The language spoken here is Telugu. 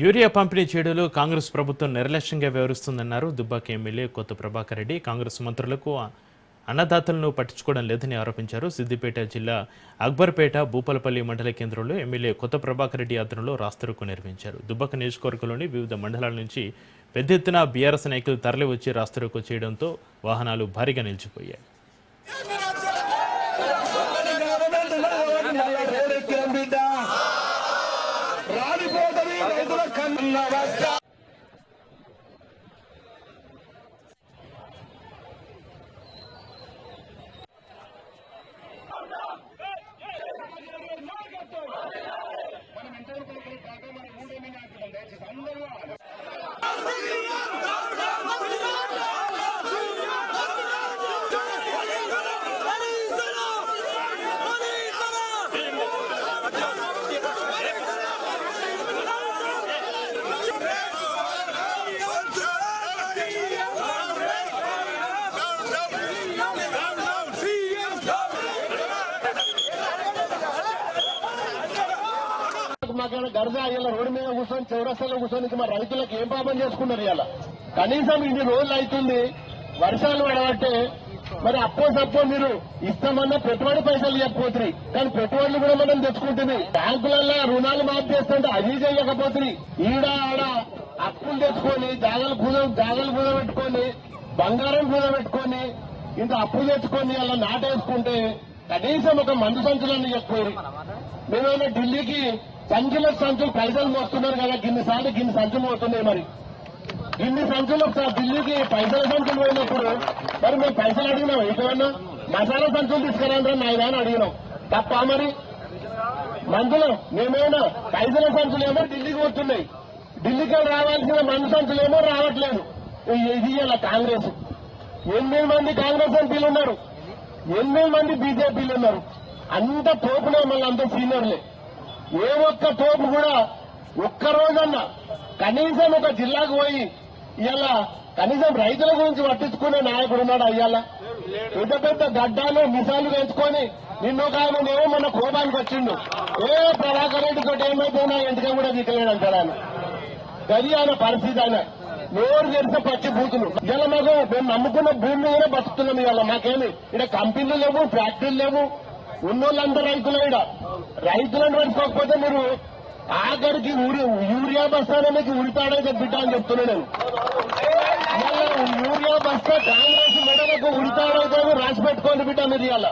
యూరియా పంపిణీ చేయడంలో కాంగ్రెస్ ప్రభుత్వం నిర్లక్ష్యంగా వ్యవహరిస్తుందన్నారు దుబ్బాక ఎమ్మెల్యే కొత్త ప్రభాకర్ రెడ్డి. కాంగ్రెస్ మంత్రులకు అన్నదాతలను పట్టించుకోవడం లేదని ఆరోపించారు. సిద్దిపేట జిల్లా అక్బర్పేట భూపాలపల్లి మండల కేంద్రంలో ఎమ్మెల్యే కొత్త ప్రభాకర్ రెడ్డి ఆధ్వర్యంలో రాస్తారోకో నిర్వహించారు. దుబ్బాక నియోజకవర్గంలోని వివిధ మండలాల నుంచి పెద్ద ఎత్తున బీఆర్ఎస్ నాయకులు తరలివచ్చి రాస్తారోకో చేయడంతో వాహనాలు భారీగా నిలిచిపోయాయి. గర్జా ఇలా రోడ్డు మీద కూర్చొని చౌరస్తాలో కూర్చొని మా రైతులకు ఏం పాపం చేసుకున్నారు ఇలా. కనీసం ఇన్ని రోజులు అవుతుంది వర్షాలు పడబట్టే మరి అప్పో మీరు ఇస్తామన్నా పెట్టుబడి పైసలు ఇవ్వకపోతుంది, కానీ పెట్టుబడులు కూడా మనం తెచ్చుకుంటుంది. బ్యాంకులలో రుణాలు మాఫ్ చేస్తుంటే అది చేయకపోతుంది. ఈడ ఆడ అప్పులు తెచ్చుకొని జాగలు పూజ పెట్టుకొని బంగారం పూజ పెట్టుకొని ఇంత అప్పులు తెచ్చుకొని అలా నాటేసుకుంటే కనీసం ఒక మందు సంచులన్నీ చెప్పారు. మేమేమైనా ఢిల్లీకి సంచులకు సంచులు పైసలు మోస్తున్నారు కదా, గిన్ని సంచులు పోతున్నాయి. మరి ఇన్ని సంచులు ఒకసారి ఢిల్లీకి పైసల సంచులు పోయినప్పుడు మరి మేము పైసలు అడిగినాం, ఏమైనా మసాలా సంచులు తీసుకురాండి నాయన అడిగినాం తప్ప. మరి మందులు మేమేమైనా పైసల సంచులు ఏమో ఢిల్లీకి పోతున్నాయి, ఢిల్లీకి రావాల్సిన మందు సంచులు ఏమో రావట్లేదు. ఇది ఇలా కాంగ్రెస్ 8 మంది కాంగ్రెస్ ఎంపీలు ఉన్నారు, 8 మంది బీజేపీలు ఉన్నారు. అంత తోపునే మళ్ళీ అంత సీనియర్లే. ఏ ఒక్క తోపు కూడా ఒక్కరోజన్నా కనీసం ఒక జిల్లాకు పోయి ఇలా కనీసం రైతుల గురించి పట్టించుకునే నాయకుడు ఉన్నాడు. అయ్యాల పెద్ద పెద్ద గడ్డాలు మిసాలు వేసుకొని నిన్నొక ఆయనేమో మన కోపానికి వచ్చిండు. ప్రభాకర్ రెడ్డి తోటి ఏమైపోయినా ఎందుకని కూడా దిక్కలేడంటాడు ఆయన. గది ఆయన పరిస్థితి. ఆయన నోరు తెరిస్తే పచ్చి బూతులు. ఇలా మాకు మేము నమ్ముకున్న భూమి మీదనే బతుకుతున్నాం. ఇవాళ మాకేమి ఇక్కడ కంపెనీలు లేవు, ఫ్యాక్టరీలు లేవు. ఉన్నోళ్ళంతా రైతులు. ఇక్కడ రైతులను పట్టుకోకపోతే మీరు ఆఖరికి యూరియా బస్తానే మీకు ఉరితాడైతే బిడ్డ అని చెప్తున్నా నేను. యూరియా బస్తా కాంగ్రెస్ మెడలకు ఉరితాడైతే రాసి పెట్టుకోండి బిడ్డ మీరు ఇవాళ.